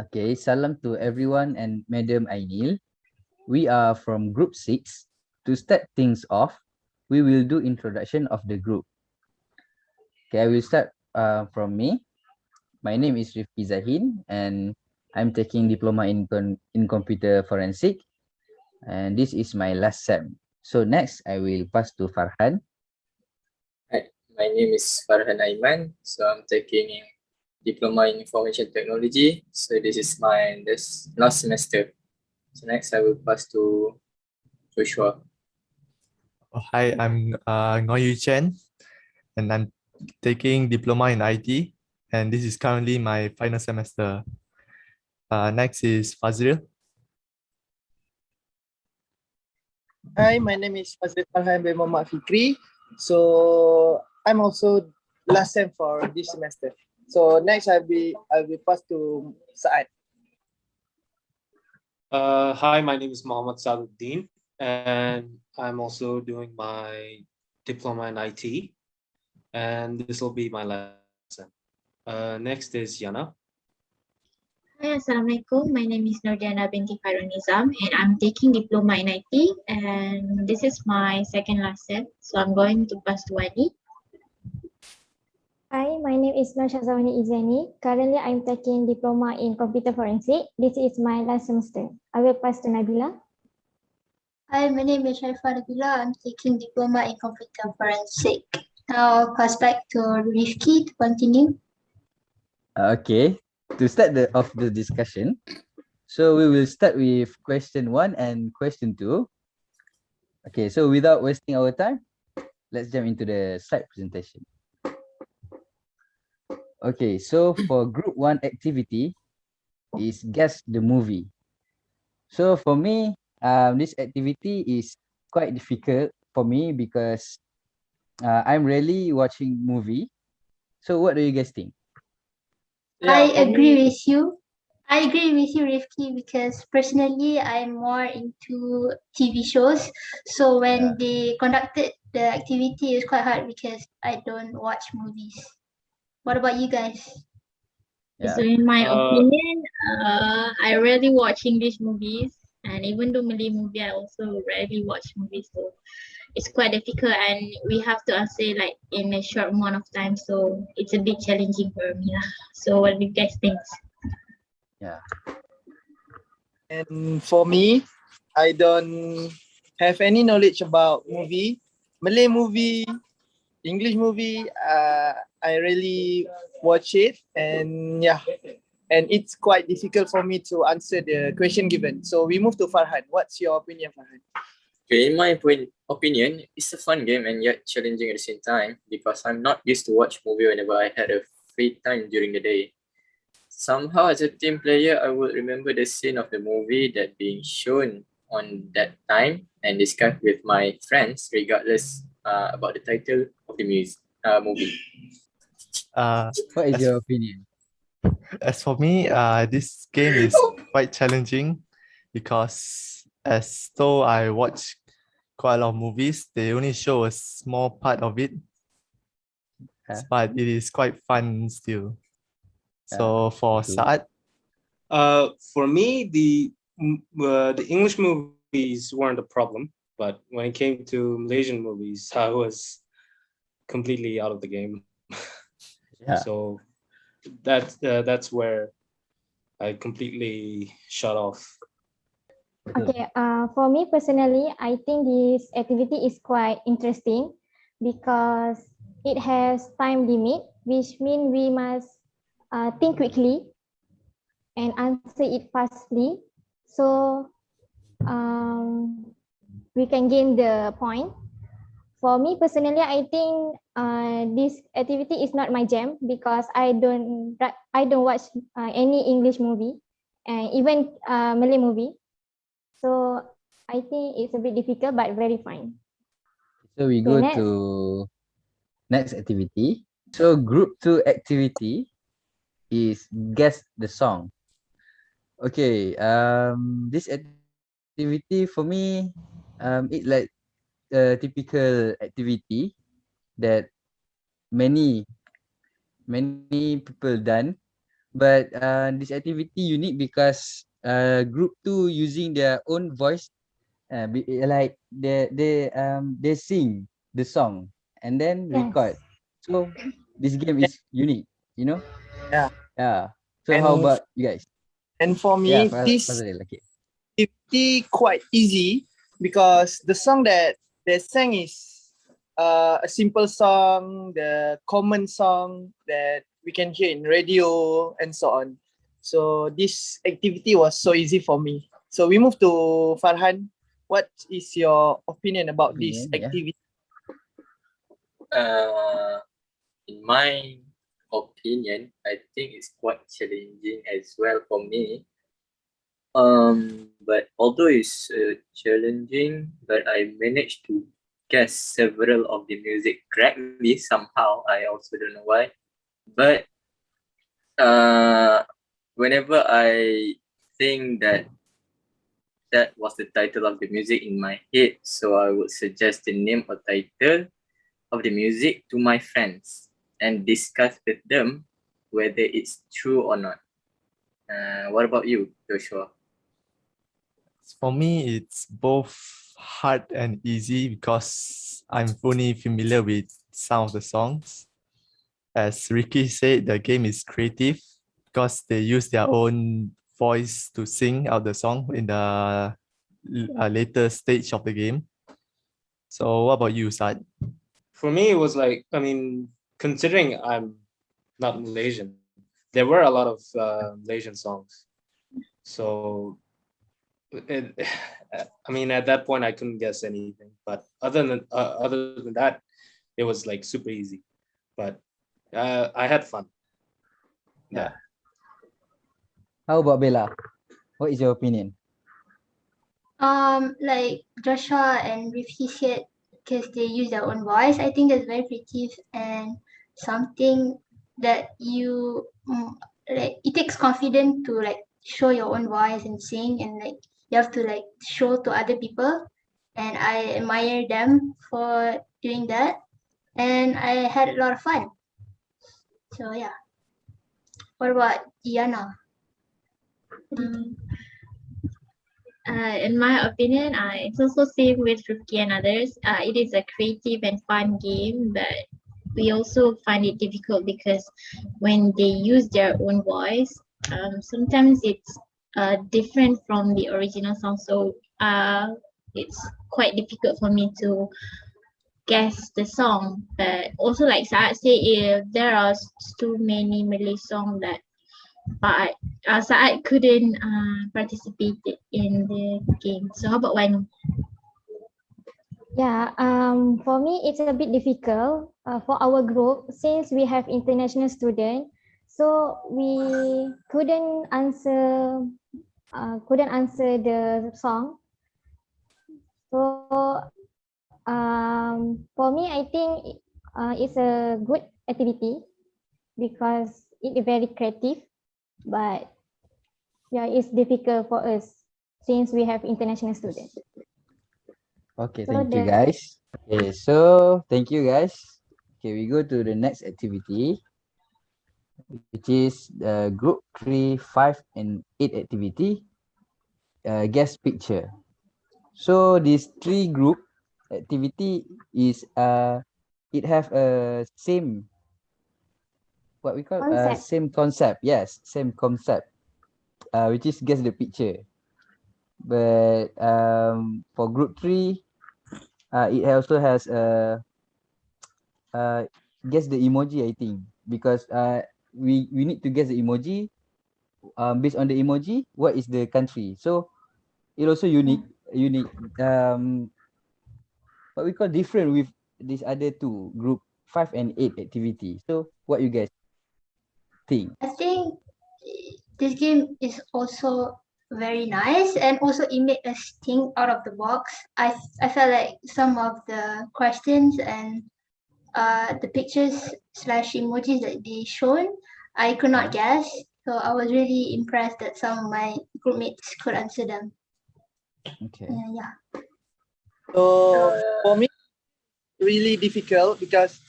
Okay, salam to everyone and Madam Ainil. We are from Group 6. To start things off, we will do introduction of the group. Okay, I will start from me. My name is Rifki Zahin and I'm taking diploma in computer forensic and this is my last sem. So next I will pass to Farhan. Hi, my name is Farhan Aiman. So I'm taking Diploma in Information Technology. So this is my last semester. So next I will pass to Joshua. Hi, I'm Ngoy Yu Chen, and I'm taking diploma in IT, and this is currently my final semester. Next is Fazil. Hi, my name is Fazil Farhan bin Muhammad Fikri. So I'm also last sem for this semester. So next I'll be passed to Saad. Hi, my name is Mohammed Saluddin, and I'm also doing my diploma in IT, and this will be my last sem. Next is Yana. Hi, Assalamualaikum. My name is Nurdiana binti Khairul Nizam and I'm taking diploma in IT and this is my second last sem. So I'm going to pass to Wadi. Hi, my name is Nur Shazawani Izani. Currently, I'm taking diploma in computer forensic. This is my last semester. I will pass to Nabila. Hi, my name is Sharifah Nabila. I'm taking diploma in computer forensic. Now I'll pass back to Rifki to continue. Okay, to start the discussion. So we will start with question 1 and question 2. Okay, so without wasting our time, let's jump into the slide presentation. Okay, so for group 1 activity is guess the movie. So for me, this activity is quite difficult for me because I'm rarely watching movie. So what do you guys think? I agree with you. I agree with you, Rifki, because personally I'm more into TV shows. So when they conducted the activity, it's quite hard because I don't watch movies. What about you guys? Yeah. So in my opinion, I rarely watch English movies and even though Malay movie, I also rarely watch movies. So it's quite difficult and we have to answer like in a short amount of time. So it's a bit challenging for me. So what do you guys think? Yeah. And for me, I don't have any knowledge about movie, Malay movie, English movie. I really watch it, and yeah, and it's quite difficult for me to answer the question given. So we move to Farhan. What's your opinion, Farhan? Okay, in my opinion, it's a fun game and yet challenging at the same time because I'm not used to watch movie whenever I had a free time during the day. Somehow, as a team player, I would remember the scene of the movie that being shown on that time and discuss with my friends, regardless about the title of the movie. What is your opinion? As for me, this game is quite challenging because as though I watch quite a lot of movies, they only show a small part of it, but it is quite fun still. So for Saad, For me, the English movies weren't a problem, but when it came to Malaysian movies, I was completely out of the game. Yeah. So that's where I completely shut off. Okay, for me personally, I think this activity is quite interesting because it has time limit, which means we must think quickly and answer it fastly. So we can gain the point. For me personally, I think this activity is not my jam because I don't watch any English movie and even Malay movie. So I think it's a bit difficult but very fine. So we go to next activity. So group 2 activity is guess the song. Okay, this activity for me, it like a typical activity that many people done But this activity unique because group 2 using their own voice, like they sing the song and then record. Yes. So this game is unique, you know? Yeah. Yeah. So how And about you guys? and for Yeah, me, this Fazril, okay. activity quite easy because the song that they sang is a simple song, the common song that we can hear in radio and so on. So this activity was so easy for me. So we move to Farhan. What is your opinion about this Yeah. activity? In my opinion, I think it's quite challenging as well for me. But although it's challenging, but I managed to guess several of the music correctly somehow. I also don't know why. But whenever I think that that was the title of the music in my head, so I would suggest the name or title of the music to my friends and discuss with them whether it's true or not. What about you, Joshua? For me, it's both hard and easy because I'm only familiar with some of the songs. As Ricky said, the game is creative because they use their own voice to sing out the song in the later stage of the game. So what about you, Sad? For me, it was like, I mean, considering I'm not Malaysian, there were a lot of Malaysian songs. So, it, I mean, at that point, I couldn't guess anything. But other than that, it was like super easy. But I had fun. Yeah. How about Bella? What is your opinion? Like Joshua and Rifki said, because they use their own voice, I think that's very creative and something that you like. It takes confidence to like show your own voice and sing, and like you have to like show to other people. And I admire them for doing that, and I had a lot of fun. So yeah. What about Diana? Um, in my opinion, it's also same with Rifki and others. It is a creative and fun game, but we also find it difficult because when they use their own voice, sometimes it's different from the original song. So it's quite difficult for me to guess the song. But also, like Saad say, if there are too many Malay songs that but Saad couldn't participate in the game. So how about Wani? Yeah, for me, it's a bit difficult for our group since we have international students. So we couldn't answer the song. So for me, I think it's a good activity because it is very creative. But yeah, it's difficult for us since we have international students. Okay, So thank you the guys. Okay, so thank you guys. Okay, we go to the next activity, which is group 3, 5, and 8 activity, guest picture. So this 3 group activity is it have a same what we call concept. same concept. Yes, same concept. Which is guess the picture. But for group 3, it also has a guess the emoji, I think, because we need to guess the emoji. Based on the emoji, what is the country? So it also unique. What we call different with these other two group 5 and 8 activity. So what you guys think? I think this game is also very nice, and also it made us think out of the box. I felt like some of the questions and the pictures slash emojis that they shown, I could not guess. So I was really impressed that some of my groupmates could answer them. Okay. Yeah. So for me, really difficult because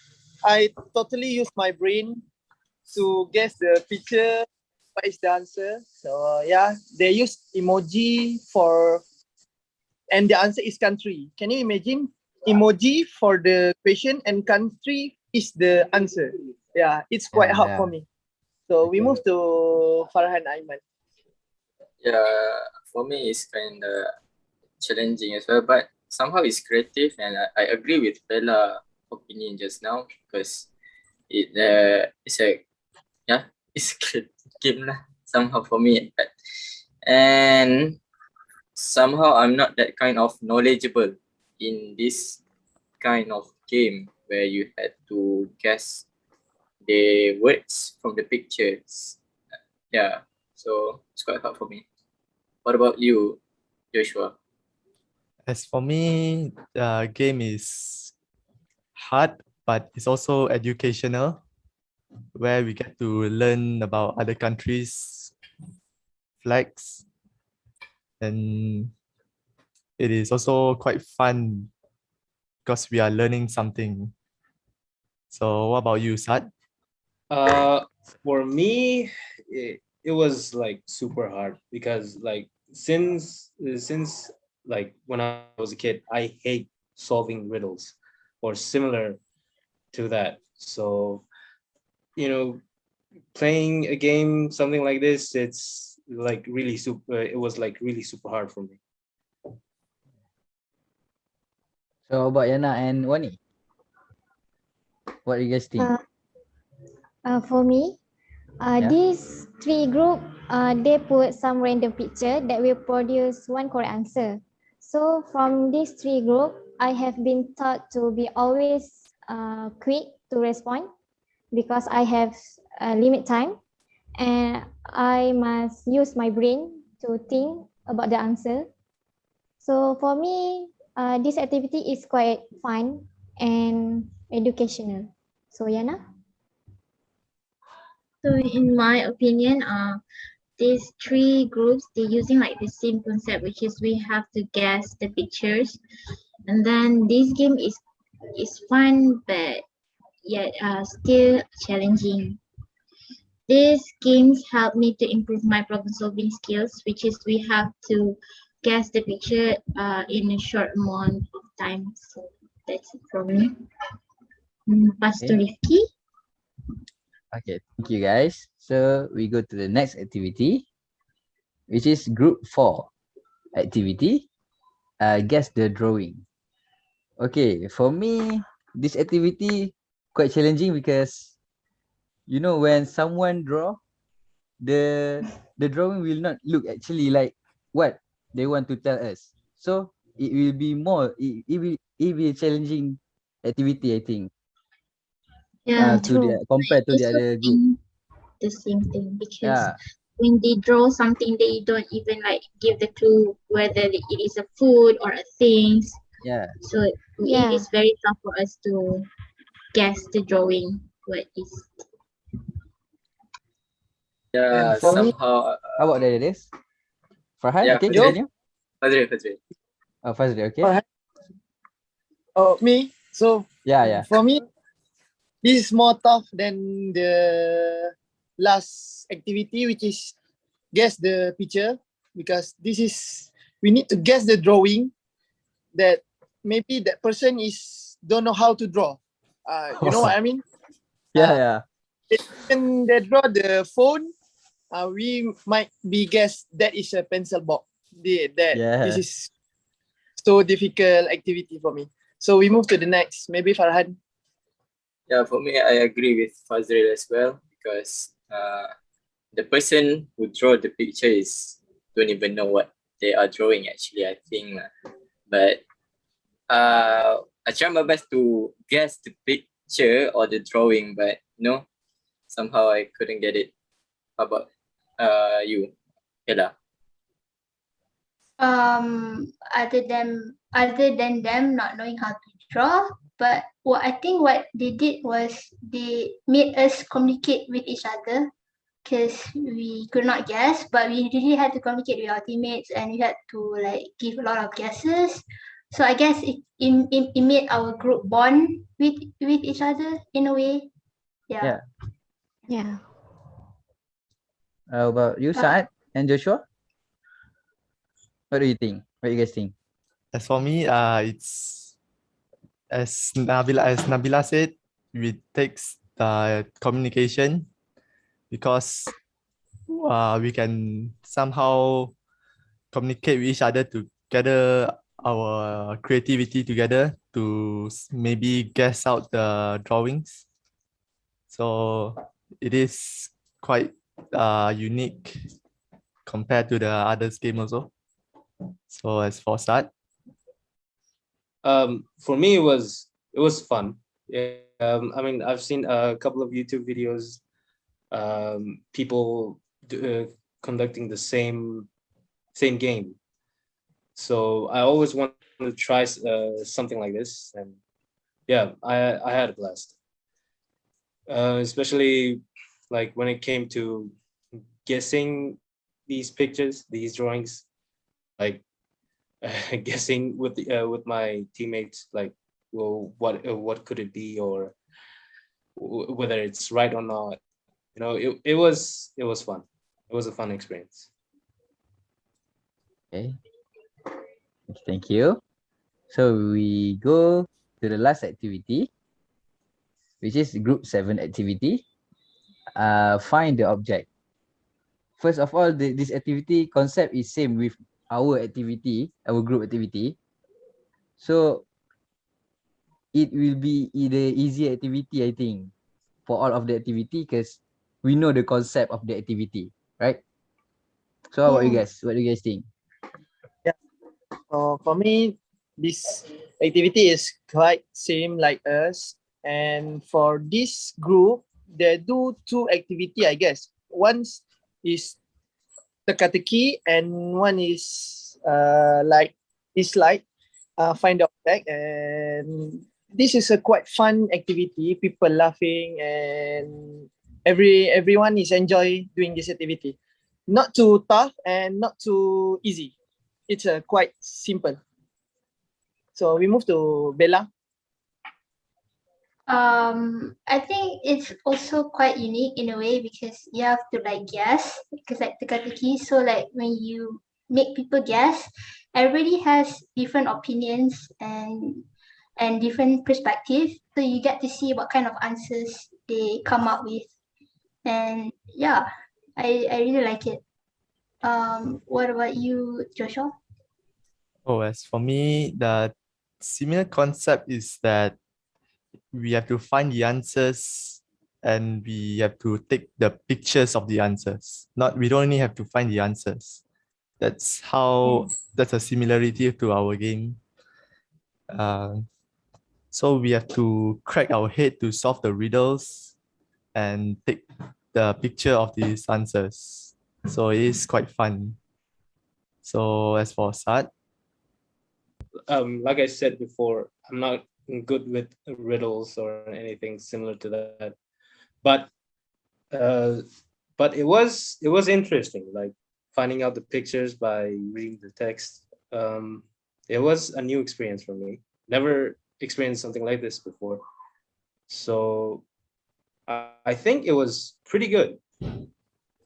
I totally use my brain to guess the picture what is the answer. So yeah, they use emoji for, and the answer is country. Can you imagine? Emoji for the question and country is the answer. Yeah, it's quite hard Yeah. for me. So we Okay. move to Farhan Aiman. Yeah, for me it's kind of challenging as well, but somehow it's creative, and I agree with Bella's opinion just now because it's a it's a creative game lah, somehow for me, and somehow I'm not that kind of knowledgeable in this kind of game where you had to guess the words from the pictures. Yeah, so it's quite hard for me. What about you, Joshua? As for me, the game is hard, but it's also educational, where we get to learn about other countries' flags, and it is also quite fun because we are learning something. So what about you, Sad? For me, it was like super hard because like since like when I was a kid, I hate solving riddles or similar to that. So playing a game something like this, it's like really super. It was like really super hard for me. So how about Yana and Wani? What do you guys think? For me, Yeah. these three group, they put some random picture that will produce one correct answer. So from these three group, I have been taught to be always quick to respond because I have a limit time and I must use my brain to think about the answer. So for me, this activity is quite fun and educational. So Yana? So in my opinion, these three groups, they're using like the same concept, which is we have to guess the pictures, and then this game is fun but yet still challenging. These games help me to improve my problem solving skills, which is we have to guess the picture in a short amount of time. So that's it from me. Pass to Okay. Rifki. Okay, thank you guys. So we go to the next activity, which is group 4 activity. Guess the drawing. Okay, for me, this activity quite challenging because when someone draw, the drawing will not look actually like what they want to tell us. So it will be it will be a challenging activity, I think. Yeah, To the true. I compared to the also other group. think the same thing because Yeah, when they draw something, they don't even like give the clue whether it is a food or a things. yeah. So it Yeah. is very tough for us to guess the drawing what is. Yeah, And for me, somehow. How about the others? Farhan, Yeah, okay, Yo. continue. Fazril. Fazli, okay. Farhan, me. So Yeah. for me, this is more tough than the last activity, which is guess the picture, because this is we need to guess the drawing that maybe that person is don't know how to draw. You know what I mean? Yeah. When they draw the phone, we might be guess that is a pencil box. This Yeah. is so difficult activity for me. So we move to the next. Maybe Farhan. Yeah, for me, I agree with Fazril as well because the person who draw the picture don't even know what they are drawing actually, I think. But I try my best to guess the picture or the drawing, but somehow I couldn't get it. How about you, Ella? Other than them not knowing how to draw, but what they did was they made us communicate with each other because we could not guess, but we really had to communicate with our teammates and we had to like give a lot of guesses. So I guess it made our group bond with each other in a way. Yeah. Yeah. Yeah. How about you, Saad and Joshua? What do you think? What do you guys think? As for me, it's as Nabila said, it takes the communication because we can somehow communicate with each other to gather our creativity together to maybe guess out the drawings. So it is quite unique compared to the others game also. So as for Sad, For me, it was fun. Yeah, I mean, I've seen a couple of YouTube videos, people conducting the same game. So I always wanted to try something like this, and yeah, I had a blast. Especially like when it came to guessing these pictures, these drawings, like guessing with my teammates, like, well, what could it be, or whether it's right or not. It was fun. It was a fun experience. Okay, thank you. So we go to the last activity, which is group 7 activity. Find the object. First of all, this activity concept is same with our activity, our group activity. So it will be the easy activity, I think, for all of the activity because we know the concept of the activity, right? So how about you Yeah. guys? What do you guys think? For me, this activity is quite same like us. And for this group, they do two activity, I guess. One is teka-teki and one is find the object. And this is a quite fun activity. People laughing and everyone is enjoy doing this activity. Not too tough and not too easy. It's quite simple. So we move to Bella. I think it's also quite unique in a way because you have to like guess because like teka-teki. So like when you make people guess, everybody has different opinions and different perspective. So you get to see what kind of answers they come up with. And yeah, I really like it. What about you, Joshua? as for me, the similar concept is that we have to find the answers and we have to take the pictures of the answers. Not we don't only have to find the answers. That's a similarity to our game. So we have to crack our head to solve the riddles and take the picture of these answers. So it is quite fun. So as for Sad, Like I said before, I'm not good with riddles or anything similar to that, but uh, it was interesting, like finding out the pictures by reading the text. It was a new experience for me. Never experienced something like this before, so I think it was pretty good.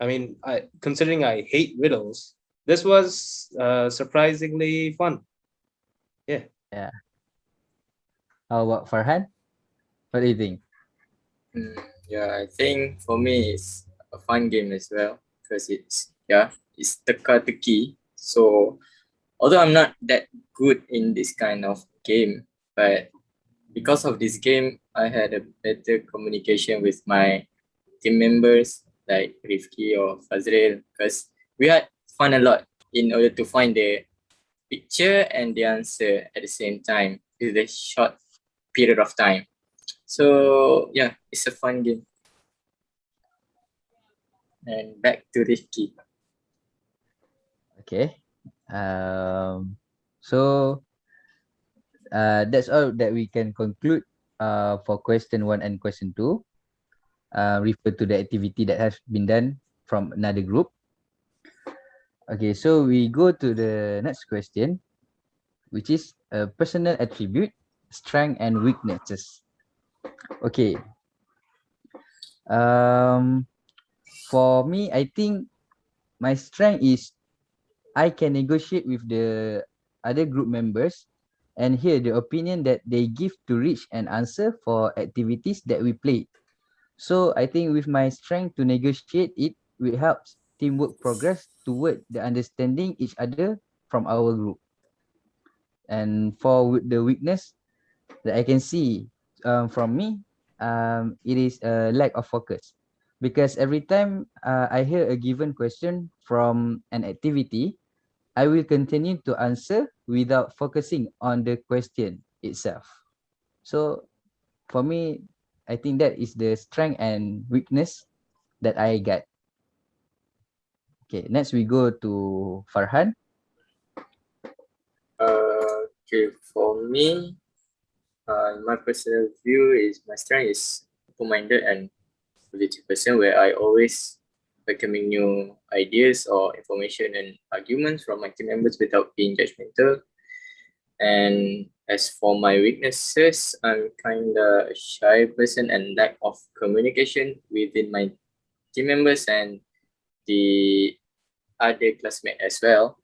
I mean, considering I hate riddles, this was surprisingly fun. Yeah. Yeah. How about Farhan? What do you think? Yeah, I think for me it's a fun game as well because it's teka-teki. So although I'm not that good in this kind of game, but because of this game, I had a better communication with my team members like Rifki or Fazril because we had fun a lot in order to find the picture and the answer at the same time in a short period of time. So yeah, it's a fun game. And back to Rifki. Okay. So that's all that we can conclude for question 1 and question 2. Refer to the activity that has been done from another group. Okay, so we go to the next question, which is a personal attribute, strength and weaknesses. Okay. Um, For me, I think my strength is I can negotiate with the other group members and hear the opinion that they give to reach an answer for activities that we play. So I think with my strength to negotiate it will help teamwork progress toward the understanding each other from our group. And for the weakness that I can see from me, it is a lack of focus. Because every time I hear a given question from an activity, I will continue to answer without focusing on the question itself. So for me, I think that is the strength and weakness that I get. Okay, next we go to Farhan. Okay, for me, my personal view is my strength is open-minded and positive person where I always welcoming new ideas or information and arguments from my team members without being judgmental. And as for my weaknesses, I'm kind of a shy person and lack of communication within my team members and the other classmates as well.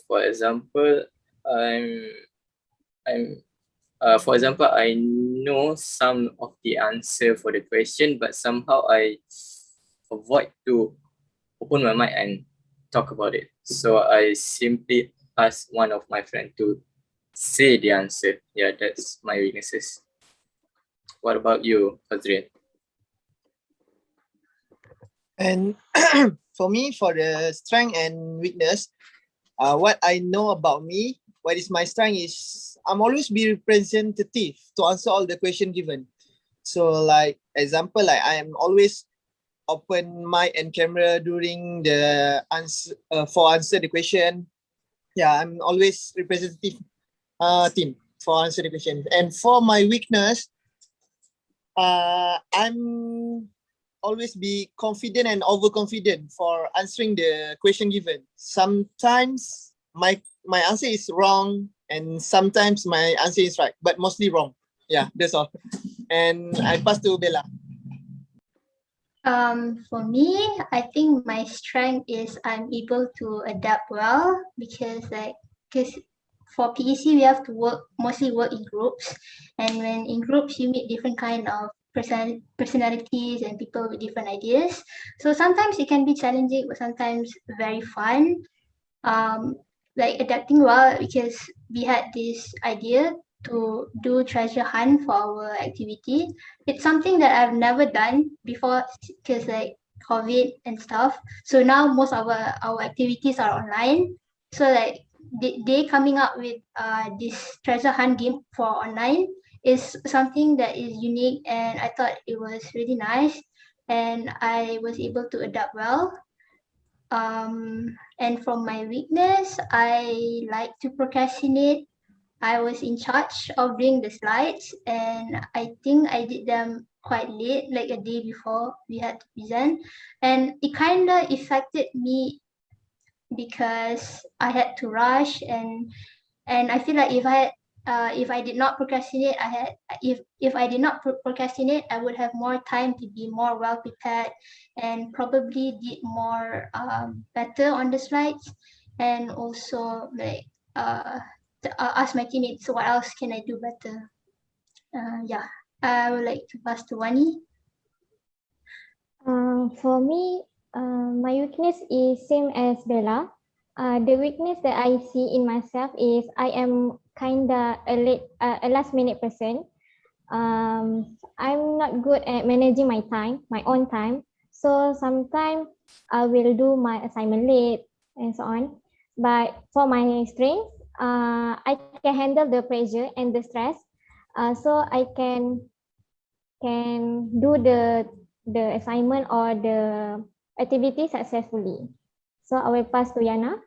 For example, for example, I know some of the answer for the question, but somehow I avoid to open my mind and talk about it. So I simply ask one of my friends to say the answer. Yeah, that's my weaknesses. What about you, Fazrian? And for me, for the strength and weakness, what I know about me, what is my strength is I'm always be representative to answer all the question given. So like example, like I am always open mic and camera during the answer for answer the question. Yeah, I'm always representative team for answer the question. And for my weakness, I'm always be confident and overconfident for answering the question given. Sometimes my answer is wrong and sometimes my answer is right, but mostly wrong. Yeah, that's all. And I pass to Bella. For me, I think my strength is I'm able to adapt well because for PEC we have to mostly work in groups, and when in groups you meet different kind of personalities and people with different ideas. So sometimes it can be challenging, but sometimes very fun. Like adapting well because we had this idea to do treasure hunt for our activity. It's something that I've never done before because like COVID and stuff. So now most of our activities are online. So like they coming up with this treasure hunt game for online is something that is unique, and I thought it was really nice and I was able to adapt well. And from my weakness, I like to procrastinate. I was in charge of doing the slides, and I think I did them quite late, like a day before we had to present. And it kind of affected me because I had to rush, and I feel like if I did not procrastinate, if I did not procrastinate, I would have more time to be more well prepared and probably did more better on the slides, and also like ask my teammates what else can I do better. Yeah, I would like to pass to Wani. For me, my weakness is same as Bella. The weakness that I see in myself is I am kinda a last minute person. I'm not good at managing my time, my own time. So sometimes I will do my assignment late and so on. But for my strength, I can handle the pressure and the stress. So I can do the assignment or the activity successfully. So I will pass to Yana.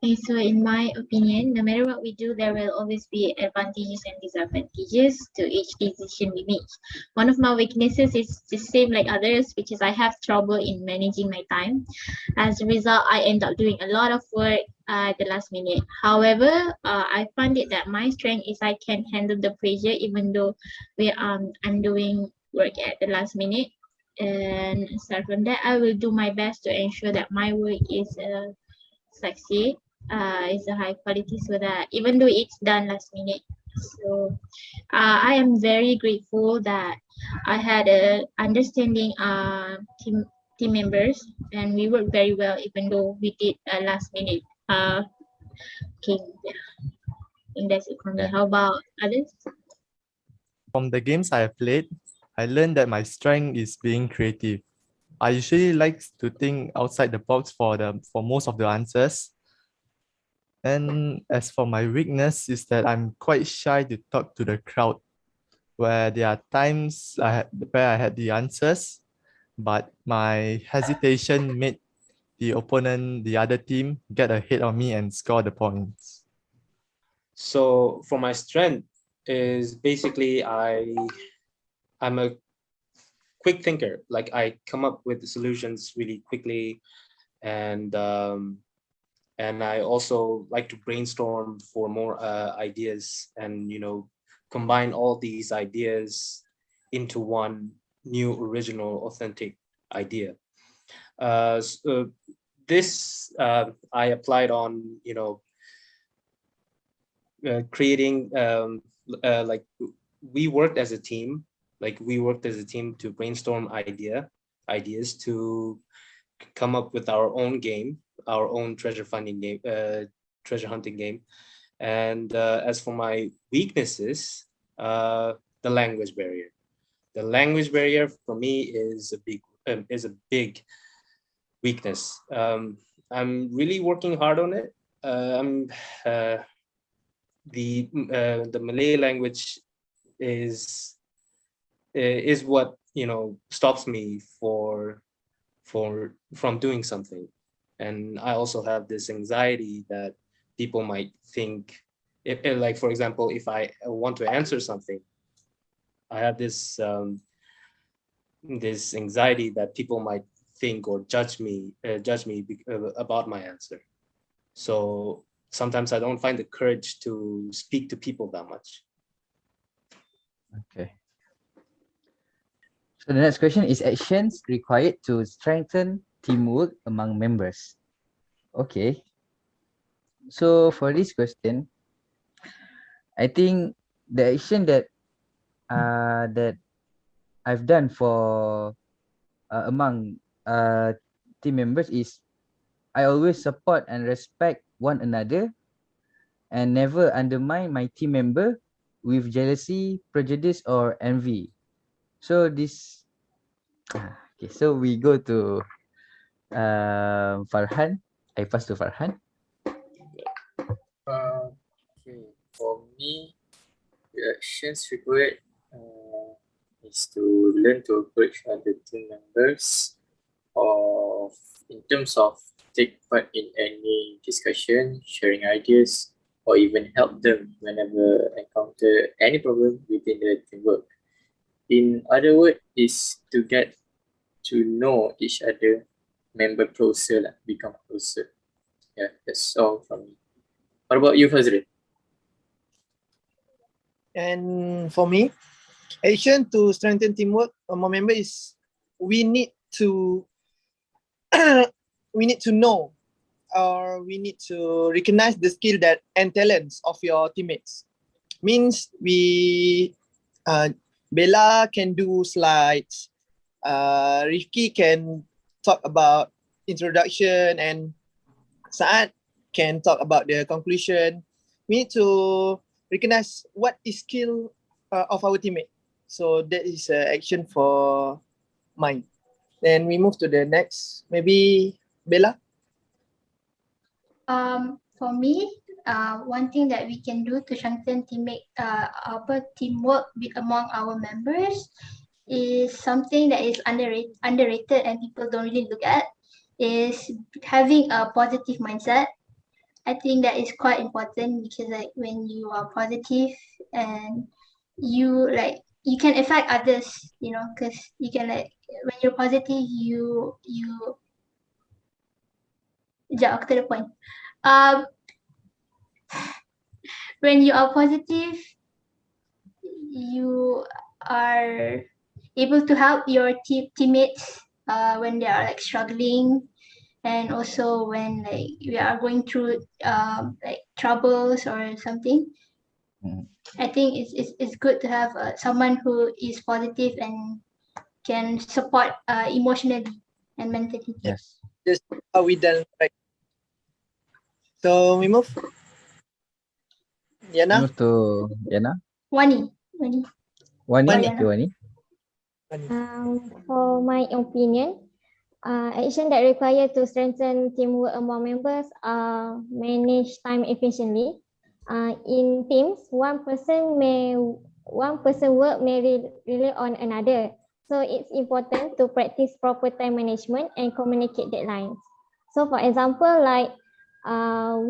Okay, so in my opinion, no matter what we do, there will always be advantages and disadvantages to each decision we make. One of my weaknesses is the same like others, which is I have trouble in managing my time. As a result, I end up doing a lot of work at the last minute. However, I find it that my strength is I can handle the pressure even though I'm doing work at the last minute. And aside from that, I will do my best to ensure that my work is succeed, is a high quality, so that even though it's done last minute. So I am very grateful that I had a understanding team members, and we worked very well even though we did a last minute game. Yeah, I think that's it for me. Yeah. How about others? From the games I have played, I learned that my strength is being creative. I usually like to think outside the box for most of the answers. And as for my weakness is that I'm quite shy to talk to the crowd, where there are times where I had the answers, but my hesitation made the opponent, the other team, get ahead of me and score the points. So for my strength is basically I'm a quick thinker. Like I come up with the solutions really quickly, and I also like to brainstorm for more ideas, and combine all these ideas into one new, original, authentic idea. So this I applied on creating like we worked as a team. Like we worked as a team to brainstorm ideas to come up with our own game, our own treasure hunting game. And as for my weaknesses, the language barrier. The language barrier for me is a big weakness. I'm really working hard on it. The Malay language is what stops me from doing something. And I also have this anxiety that people might think, if like for example, if I want to answer something, I have this this anxiety that people might think or judge me about my answer. So sometimes I don't find the courage to speak to people that much. Okay. So the next question is actions required to strengthen teamwork among members. Okay. So for this question, I think the action that I've done for among team members is I always support and respect one another and never undermine my team member with jealousy, prejudice, or envy. So this, okay. So we go to Farhan. I pass to Farhan. Okay, for me, the actions required is to learn to approach other team members, or in terms of take part in any discussion, sharing ideas, or even help them whenever encounter any problem within the teamwork. In other words, is to get to know each other, member closer, become closer. Yeah, that's all from me. What about you, Fazrul? And for me, action to strengthen teamwork among members is we need to we need to know, or we need to recognize the skill that and talents of your teammates. Means we Bella can do slides, Rifki can talk about introduction, and Saad can talk about the conclusion. We need to recognize what is skill of our teammate. So that is action for mine. Then we move to the next, maybe Bella. For me, one thing that we can do to strengthen teamwork among our members is something that is underrated and people don't really look at, is having a positive mindset. I think that is quite important because like when you are positive and you can affect others, because you can when you're positive, you to the point. Uh, when you are positive, you are able to help your teammates when they are like struggling, and also when like we are going through like troubles or something. Mhm. I think it's good to have someone who is positive and can support emotionally and mentally. Yes. Just how we done right. So we move. Yana. Move to Yana. Wani, Wani, Wani, or Wani. okay, Yana. Wani. Wani. For my opinion, action that require to strengthen teamwork among members are manage time efficiently. In teams, one person work may rely on another. So it's important to practice proper time management and communicate deadlines. So for example, like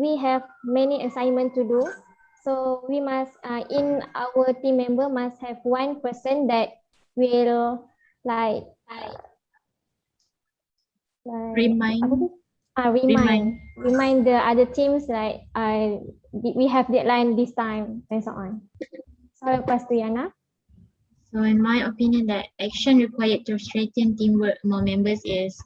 we have many assignments to do. So we must, in our team member must have one person that will like Remind. apa tu? Remind the other teams like we have deadline this time and so on. So lepas tu Yana. So in my opinion, that action required to strengthen teamwork among members is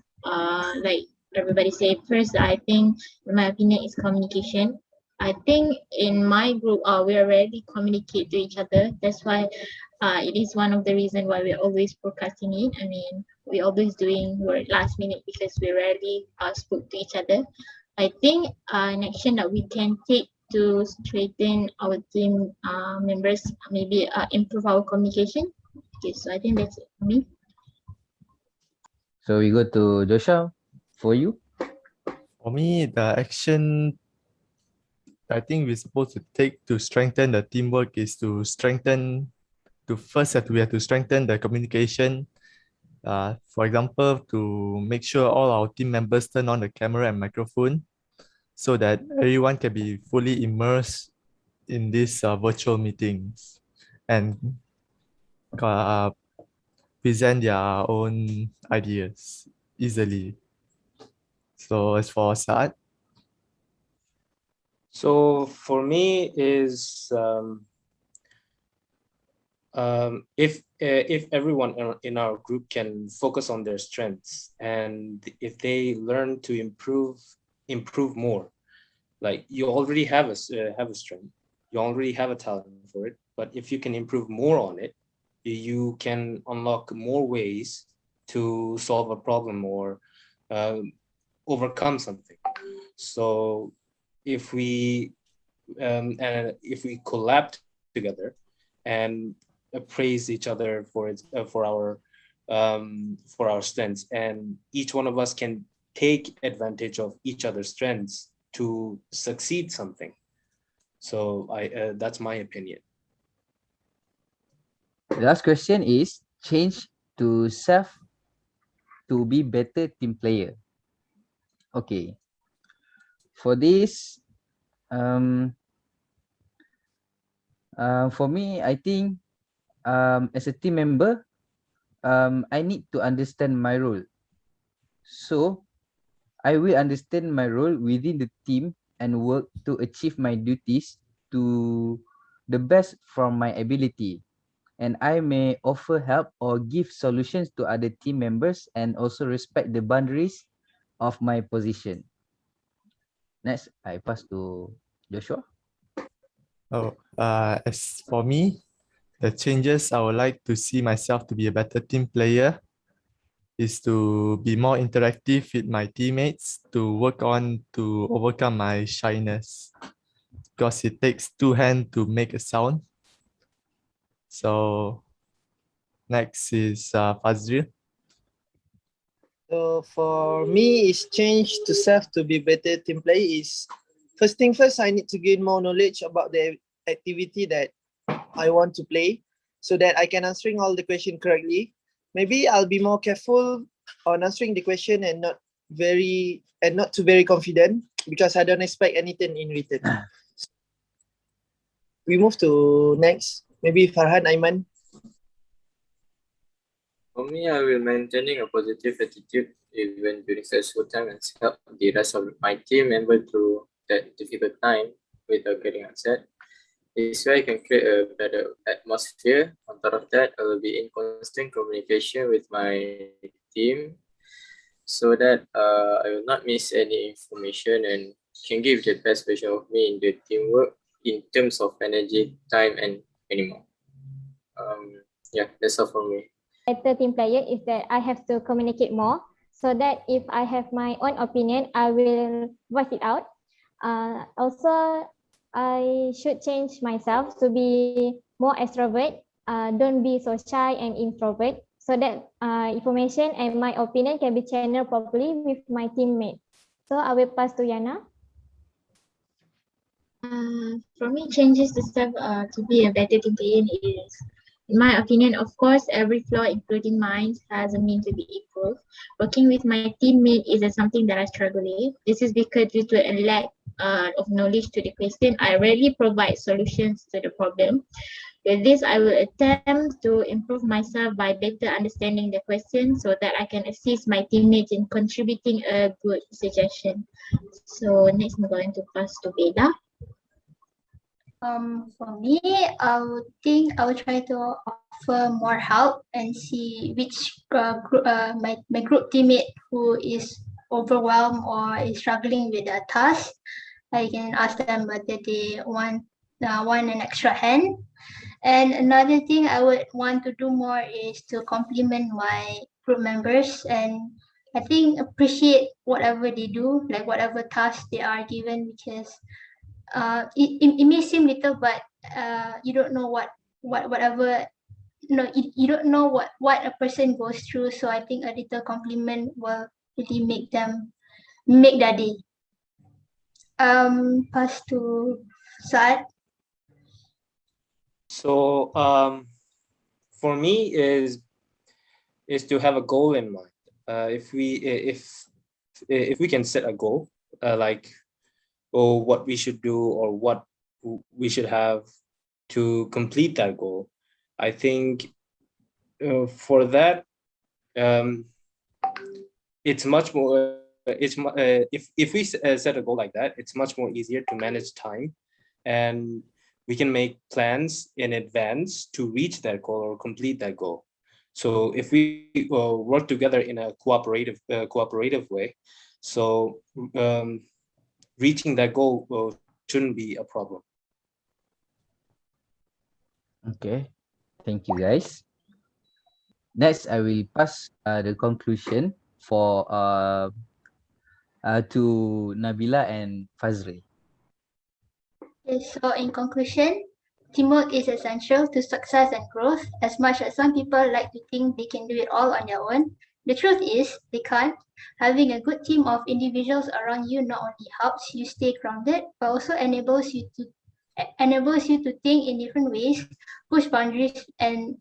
like everybody said. First, I think in my opinion is communication. I think in my group we rarely communicate to each other. That's why it is one of the reason why we always procrastinate. I mean, we always doing work last minute because we rarely spoke to each other. I think an action that we can take to strengthen our team members, maybe improve our communication. Okay, so I think that's it for me. So we go to Joshua. For you, For me, the action I think we're supposed to take to strengthen the teamwork is to we have to strengthen the communication. For example, to make sure all our team members turn on the camera and microphone so that everyone can be fully immersed in these virtual meetings and uh, present their own ideas easily. So as for Saad, So for me is if everyone in our group can focus on their strengths, and if they learn to improve more, like you already have a strength, you already have a talent for it, but if you can improve more on it, you can unlock more ways to solve a problem or overcome something. So if we collab together and praise each other for our strengths, and each one of us can take advantage of each other's strengths to succeed something. So that's my opinion. the last question is change to self to be better team player. Okay. For this, for me, I think as a team member, I need to understand my role. So I will understand my role within the team and work to achieve my duties to the best from my ability. And I may offer help or give solutions to other team members and also respect the boundaries of my position. Next, I pass to Joshua. as for me, the changes I would like to see myself to be a better team player is to be more interactive with my teammates, to work on to overcome my shyness, because it takes two hands to make a sound. So next is Fazril. So for me, is change to self to be better team player is first thing first. I need to gain more knowledge about the activity that I want to play, so that I can answering all the question correctly. Maybe I'll be more careful on answering the question and not too very confident, because I don't expect anything in return. We move to next. Maybe Farhan, Aiman. For me, I will maintaining a positive attitude even during stressful time and help the rest of my team member to that difficult time without getting upset. This way I can create a better atmosphere. On top of that, I will be in constant communication with my team so that I will not miss any information and can give the best version of me in the teamwork in terms of energy, time, and many more. Yeah, that's all from me. Better team player is that I have to communicate more so that if I have my own opinion, I will voice it out. Also, I should change myself to be more extrovert. Don't be so shy and introvert so that information and my opinion can be channeled properly with my teammate. So I will pass to Yana. For me, changes the step to be a better team player is, in my opinion, of course, every flaw, including mine, has a mean to be improved. Working with my teammate is something that I struggle with. This is because due to a lack of knowledge to the question, I rarely provide solutions to the problem. With this, I will attempt to improve myself by better understanding the question so that I can assist my teammates in contributing a good suggestion. So next, I'm going to pass to Bella. For me, I would think I would try to offer more help and see which my group teammate who is overwhelmed or is struggling with a task. I can ask them whether they want an extra hand. And another thing I would want to do more is to compliment my group members and I think appreciate whatever they do, like whatever task they are given, because it may seem little, but you don't know whatever you don't know what a person goes through. So I think a little compliment will really make their day. Pass to Saad. So for me is to have a goal in mind. If we can set a goal, like what we should do or what we should have to complete that goal, I think for that it's much more. If we set a goal like that, it's much more easier to manage time, and we can make plans in advance to reach that goal or complete that goal. So if we work together in a cooperative way, so reaching that goal shouldn't be a problem. Okay, thank you guys. Next, I will pass the conclusion for to Nabila and Fazri. Okay, so in conclusion, teamwork is essential to success and growth. As much as some people like to think they can do it all on their own, the truth is they can't. Having a good team of individuals around you not only helps you stay grounded, but also enables you to think in different ways, push boundaries and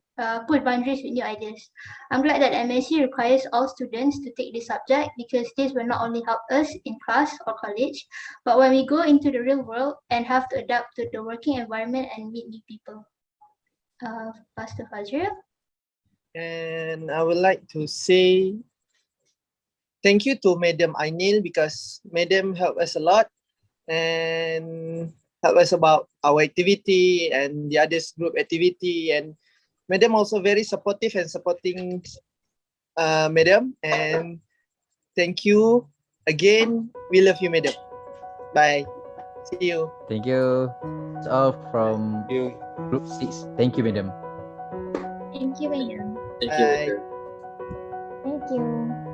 put boundaries with new ideas. I'm glad that MSc requires all students to take this subject because this will not only help us in class or college, but when we go into the real world and have to adapt to the working environment and meet new people. Pastor Fazril. And I would like to say thank you to Madam Ainil because Madam helped us a lot and help us about our activity and the others group activity, and Madam also very supportive and supporting Madam, and thank you again. We love you, Madam. Bye. See you. Thank you. That's all from You. Group 6. Thank you, madam. Thank you, Madam. Thank you. Bye. Madam. Thank you.